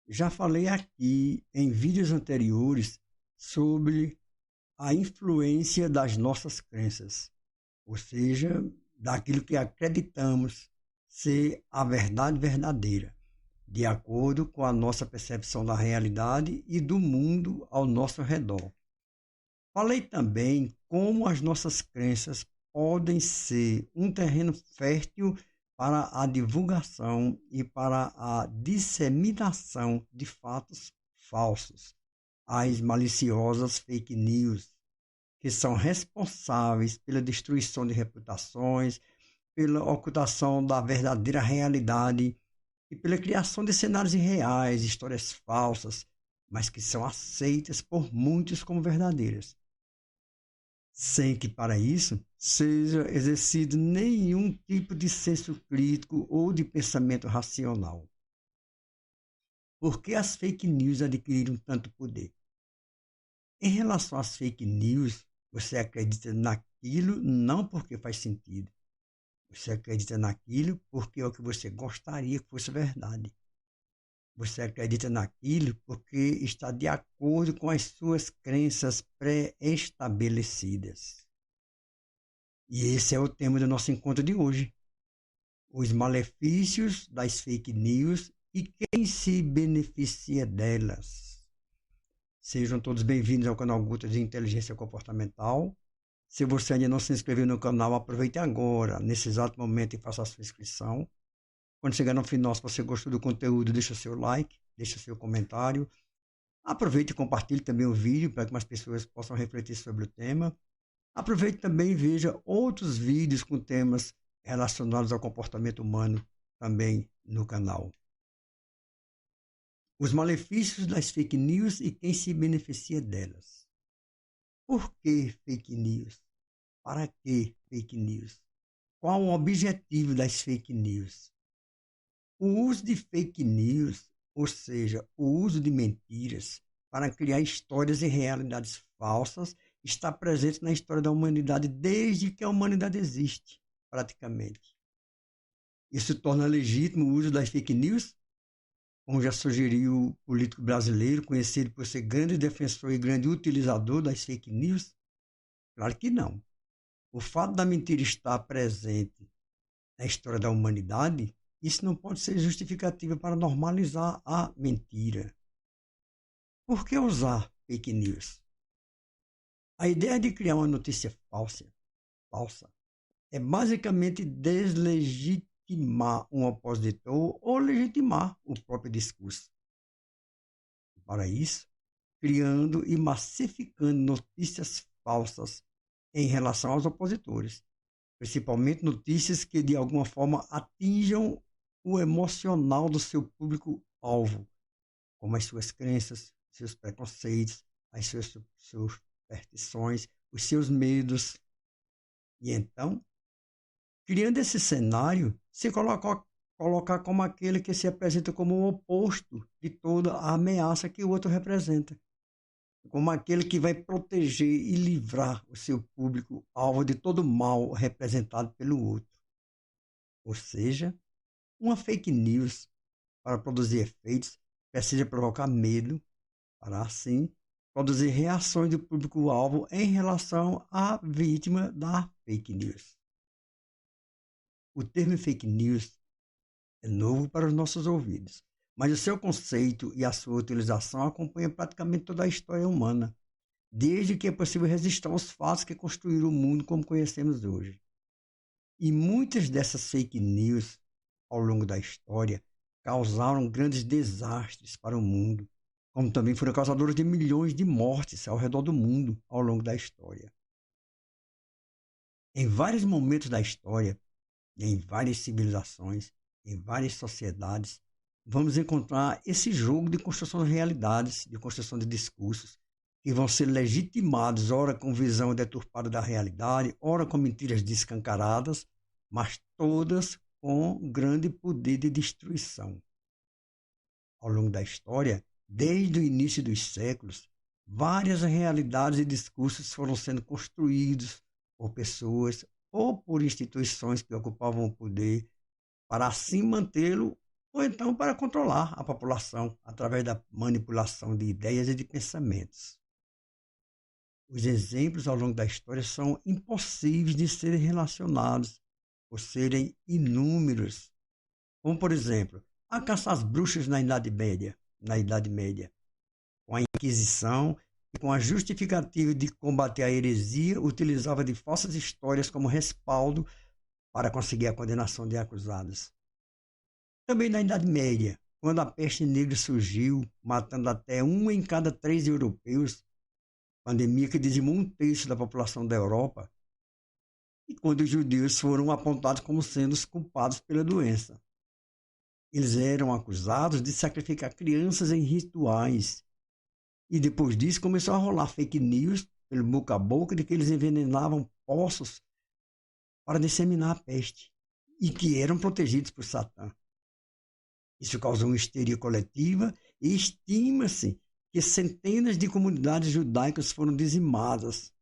Já falei aqui em vídeos anteriores sobre a influência das nossas crenças, ou seja, daquilo que acreditamos ser a verdade verdadeira, de acordo com a nossa percepção da realidade e do mundo ao nosso redor. Falei também como as nossas crenças podem ser um terreno fértil para a divulgação e para a disseminação de fatos falsos, as maliciosas fake news, que são responsáveis pela destruição de reputações, pela ocultação da verdadeira realidade e pela criação de cenários irreais, histórias falsas, mas que são aceitas por muitos como verdadeiras, sem que para isso seja exercido nenhum tipo de senso crítico ou de pensamento racional. Por que as fake news adquiriram tanto poder? Em relação às fake news, você acredita naquilo não porque faz sentido. Você acredita naquilo porque é o que você gostaria que fosse verdade. Você acredita naquilo porque está de acordo com as suas crenças pré-estabelecidas. E esse é o tema do nosso encontro de hoje. Os malefícios das fake news e quem se beneficia delas. Sejam todos bem-vindos ao canal Guta de Inteligência Comportamental. Se você ainda não se inscreveu no canal, aproveite agora, nesse exato momento, e faça a sua inscrição. Quando chegar no final, se você gostou do conteúdo, deixa seu like, deixa seu comentário. Aproveite e compartilhe também o vídeo para que mais pessoas possam refletir sobre o tema. Aproveite também e veja outros vídeos com temas relacionados ao comportamento humano também no canal. Os malefícios das fake news e quem se beneficia delas. Por que fake news? Para que fake news? Qual o objetivo das fake news? O uso de fake news, ou seja, o uso de mentiras para criar histórias e realidades falsas, está presente na história da humanidade desde que a humanidade existe, praticamente. Isso torna legítimo o uso das fake news, como já sugeriu o político brasileiro, conhecido por ser grande defensor e grande utilizador das fake news? Claro que não. O fato da mentira estar presente na história da humanidade, isso não pode ser justificativa para normalizar a mentira. Por que usar fake news? A ideia de criar uma notícia falsa é basicamente deslegitimar um opositor ou legitimar o próprio discurso. Para isso, criando e massificando notícias falsas em relação aos opositores, principalmente notícias que de alguma forma atinjam o emocional do seu público-alvo, como as suas crenças, seus preconceitos, as suas superstições, os seus medos. E então, criando esse cenário, se colocar como aquele que se apresenta como o oposto de toda a ameaça que o outro representa, como aquele que vai proteger e livrar o seu público-alvo de todo o mal representado pelo outro. Ou seja, uma fake news, para produzir efeitos, precisa provocar medo, para assim produzir reações do público-alvo em relação à vítima da fake news. O termo fake news é novo para os nossos ouvidos, mas o seu conceito e a sua utilização acompanham praticamente toda a história humana, desde que é possível resistir aos fatos que construíram o mundo como conhecemos hoje. E muitas dessas fake news, ao longo da história, causaram grandes desastres para o mundo, como também foram causadoras de milhões de mortes ao redor do mundo ao longo da história. Em vários momentos da história, em várias civilizações, em várias sociedades, vamos encontrar esse jogo de construção de realidades, de construção de discursos, que vão ser legitimados, ora com visão deturpada da realidade, ora com mentiras descancaradas, mas todas com grande poder de destruição. Ao longo da história, desde o início dos séculos, várias realidades e discursos foram sendo construídos por pessoas ou por instituições que ocupavam o poder para assim mantê-lo ou então para controlar a população através da manipulação de ideias e de pensamentos. Os exemplos ao longo da história são impossíveis de serem relacionados, por serem inúmeros, como, por exemplo, a caça às bruxas na Idade Média, com a Inquisição e com a justificativa de combater a heresia, utilizava de falsas histórias como respaldo para conseguir a condenação de acusados. Também na Idade Média, quando a peste negra surgiu, matando até 1 em cada 3 europeus, pandemia que dizimou 1/3 da população da Europa, e quando os judeus foram apontados como sendo os culpados pela doença. Eles eram acusados de sacrificar crianças em rituais. E depois disso começou a rolar fake news pelo boca a boca de que eles envenenavam poços para disseminar a peste e que eram protegidos por Satã. Isso causou uma histeria coletiva e estima-se que centenas de comunidades judaicas foram dizimadas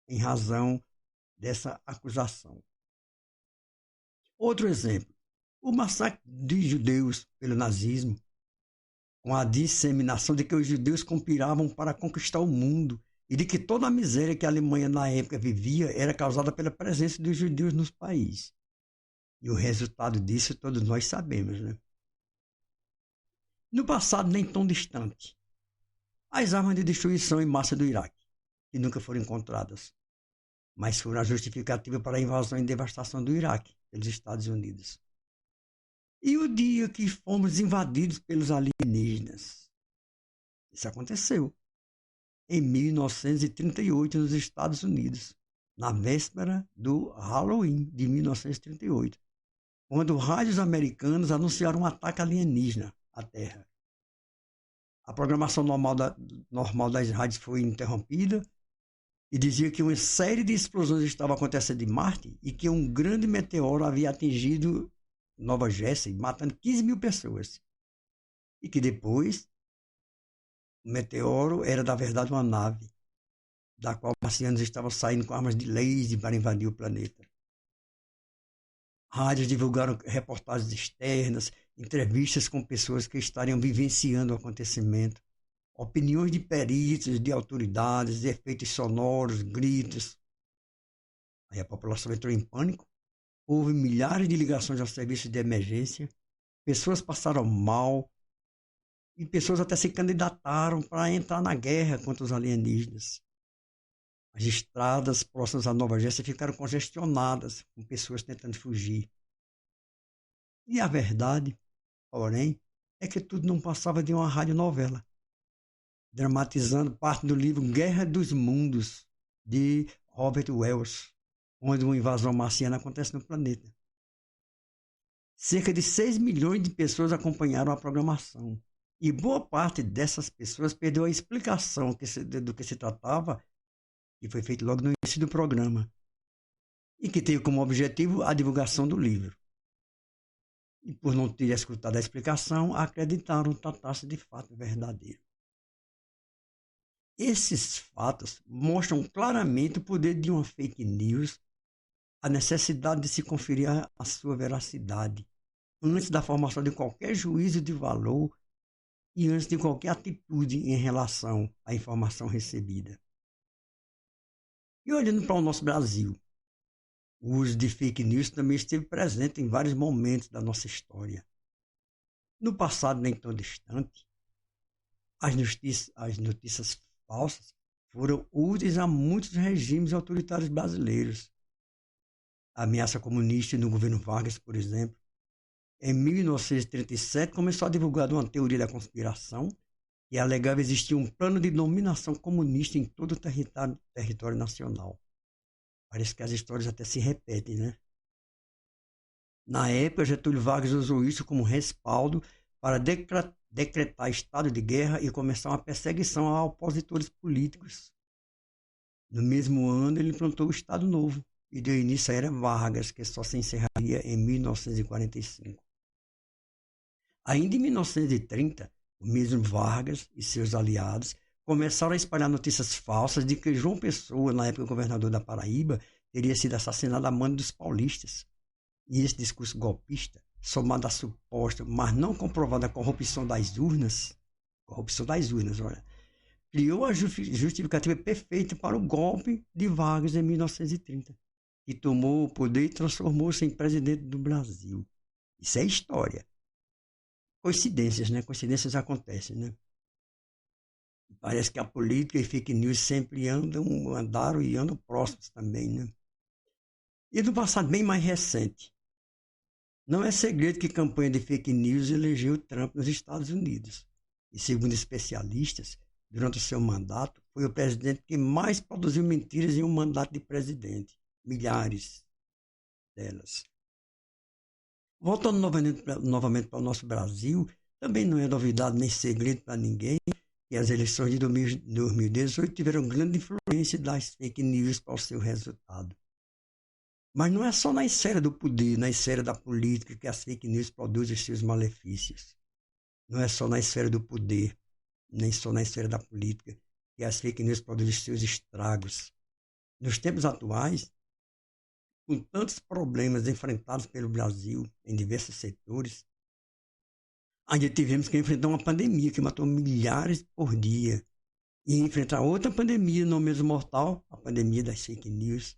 em razão dessa acusação. Outro exemplo, o massacre de judeus pelo nazismo, com a disseminação de que os judeus conspiravam para conquistar o mundo e de que toda a miséria que a Alemanha na época vivia era causada pela presença dos judeus nos países. E o resultado disso todos nós sabemos, né? No passado nem tão distante, as armas de destruição em massa do Iraque, que nunca foram encontradas, mas foram a justificativa para a invasão e devastação do Iraque pelos Estados Unidos. E o dia que fomos invadidos pelos alienígenas? Isso aconteceu em 1938 nos Estados Unidos, na véspera do Halloween de 1938, quando rádios americanos anunciaram um ataque alienígena à Terra. A programação normal das rádios foi interrompida e dizia que uma série de explosões estava acontecendo em Marte e que um grande meteoro havia atingido Nova Jersey, matando 15 mil pessoas. E que depois o meteoro era, na verdade, uma nave, da qual marcianos estavam saindo com armas de laser para invadir o planeta. Rádios divulgaram reportagens externas, entrevistas com pessoas que estariam vivenciando o acontecimento, opiniões de peritos, de autoridades, efeitos sonoros, gritos. Aí a população entrou em pânico. Houve milhares de ligações aos serviços de emergência, pessoas passaram mal e pessoas até se candidataram para entrar na guerra contra os alienígenas. As estradas próximas à Nova Jersey ficaram congestionadas, com pessoas tentando fugir. E a verdade, porém, é que tudo não passava de uma radionovela, dramatizando parte do livro Guerra dos Mundos, de Robert Wells, onde uma invasão marciana acontece no planeta. Cerca de 6 milhões de pessoas acompanharam a programação. E boa parte dessas pessoas perdeu a explicação do que se tratava, que foi feito logo no início do programa, e que teve como objetivo a divulgação do livro. E por não ter escutado a explicação, acreditaram tratar-se de fato verdadeiro. Esses fatos mostram claramente o poder de uma fake news, a necessidade de se conferir a sua veracidade antes da formação de qualquer juízo de valor e antes de qualquer atitude em relação à informação recebida. E olhando para o nosso Brasil, o uso de fake news também esteve presente em vários momentos da nossa história. No passado nem tão distante, as notícias falsas foram úteis a muitos regimes autoritários brasileiros. A ameaça comunista no governo Vargas, por exemplo, em 1937 começou a divulgar uma teoria da conspiração e alegava existir um plano de dominação comunista em todo o território nacional. Parece que as histórias até se repetem, né? Na época, Getúlio Vargas usou isso como respaldo para decretar estado de guerra e começar uma perseguição a opositores políticos. No mesmo ano, ele implantou o Estado Novo e deu início à Era Vargas, que só se encerraria em 1945. Ainda em 1930, o mesmo Vargas e seus aliados começaram a espalhar notícias falsas de que João Pessoa, na época governador da Paraíba, teria sido assassinado a mando dos paulistas. E esse discurso golpista somada à suposta, mas não comprovada corrupção das urnas, olha, criou a justificativa perfeita para o golpe de Vargas em 1930, que tomou o poder e transformou-se em presidente do Brasil. Isso é história. Coincidências, né? Coincidências acontecem, né? Parece que a política e fake news sempre andaram e andam próximos também, né? E do passado bem mais recente. Não é segredo que a campanha de fake news elegeu Trump nos Estados Unidos. E segundo especialistas, durante o seu mandato, foi o presidente que mais produziu mentiras em um mandato de presidente. Milhares delas. Voltando novamente para o nosso Brasil, também não é novidade nem segredo para ninguém que as eleições de 2018 tiveram grande influência das fake news para o seu resultado. Mas não é só na esfera do poder, na esfera da política que as fake news produzem os seus malefícios. Não é só na esfera do poder, nem só na esfera da política que as fake news produzem os seus estragos. Nos tempos atuais, com tantos problemas enfrentados pelo Brasil em diversos setores, ainda tivemos que enfrentar uma pandemia que matou milhares por dia e enfrentar outra pandemia não menos mortal, a pandemia das fake news,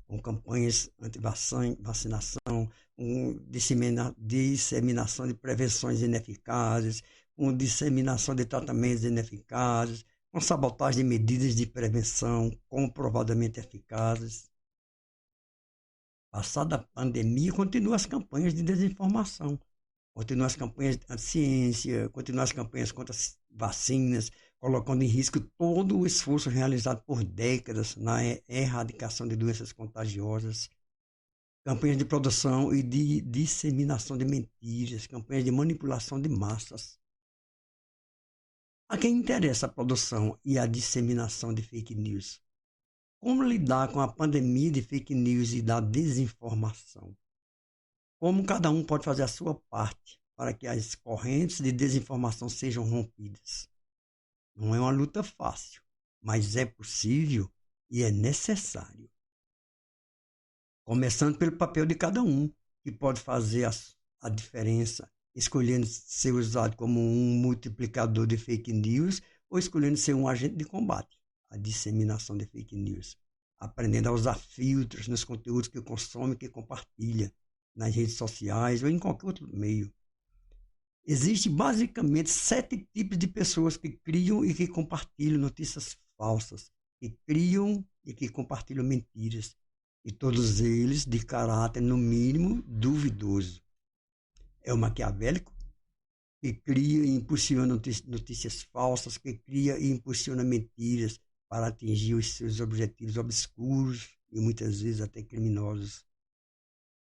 com campanhas anti-vacinação, com disseminação de prevenções ineficazes, com disseminação de tratamentos ineficazes, com sabotagem de medidas de prevenção comprovadamente eficazes. Passada a pandemia, continuam as campanhas de desinformação, continuam as campanhas anti-ciência, continuam as campanhas contra as vacinas, colocando em risco todo o esforço realizado por décadas na erradicação de doenças contagiosas, campanhas de produção e de disseminação de mentiras, campanhas de manipulação de massas. A quem interessa a produção e a disseminação de fake news? Como lidar com a pandemia de fake news e da desinformação? Como cada um pode fazer a sua parte para que as correntes de desinformação sejam rompidas? Não é uma luta fácil, mas é possível e é necessário. Começando pelo papel de cada um, que pode fazer a diferença, escolhendo ser usado como um multiplicador de fake news ou escolhendo ser um agente de combate à disseminação de fake news, aprendendo a usar filtros nos conteúdos que consome e que compartilha nas redes sociais ou em qualquer outro meio. Existem basicamente 7 tipos de pessoas que criam e que compartilham notícias falsas, que criam e que compartilham mentiras, e todos eles de caráter, no mínimo, duvidoso. É o maquiavélico, que cria e impulsiona notícias falsas, que cria e impulsiona mentiras para atingir os seus objetivos obscuros e muitas vezes até criminosos.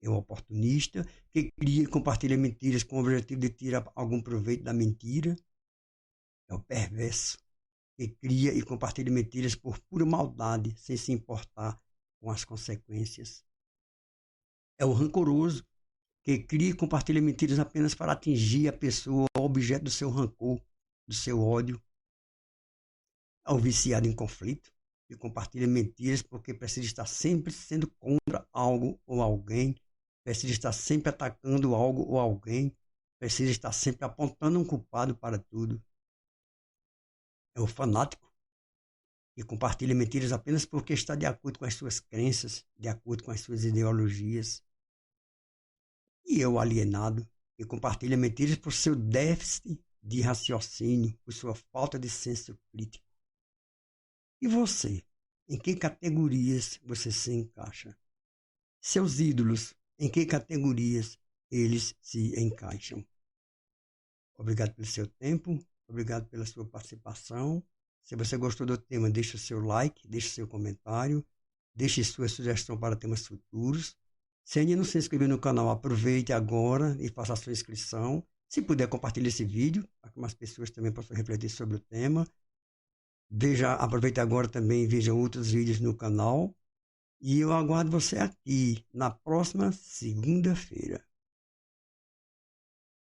É o oportunista, que cria e compartilha mentiras com o objetivo de tirar algum proveito da mentira. É o perverso, que cria e compartilha mentiras por pura maldade, sem se importar com as consequências. É o rancoroso, que cria e compartilha mentiras apenas para atingir a pessoa, o objeto do seu rancor, do seu ódio. É o viciado em conflito, que compartilha mentiras porque precisa estar sempre sendo contra algo ou alguém, precisa estar sempre atacando algo ou alguém, precisa estar sempre apontando um culpado para tudo. É o fanático, que compartilha mentiras apenas porque está de acordo com as suas crenças, de acordo com as suas ideologias. E é o alienado, que compartilha mentiras por seu déficit de raciocínio, por sua falta de senso crítico. E você? Em que categorias você se encaixa? Seus ídolos, em que categorias eles se encaixam? Obrigado pelo seu tempo, obrigado pela sua participação. Se você gostou do tema, deixe o seu like, deixe o seu comentário, deixe sua sugestão para temas futuros. Se ainda não se inscreveu no canal, aproveite agora e faça a sua inscrição. Se puder, compartilhe esse vídeo, para que mais pessoas também possam refletir sobre o tema. Aproveite agora também e veja outros vídeos no canal. E eu aguardo você aqui na próxima segunda-feira.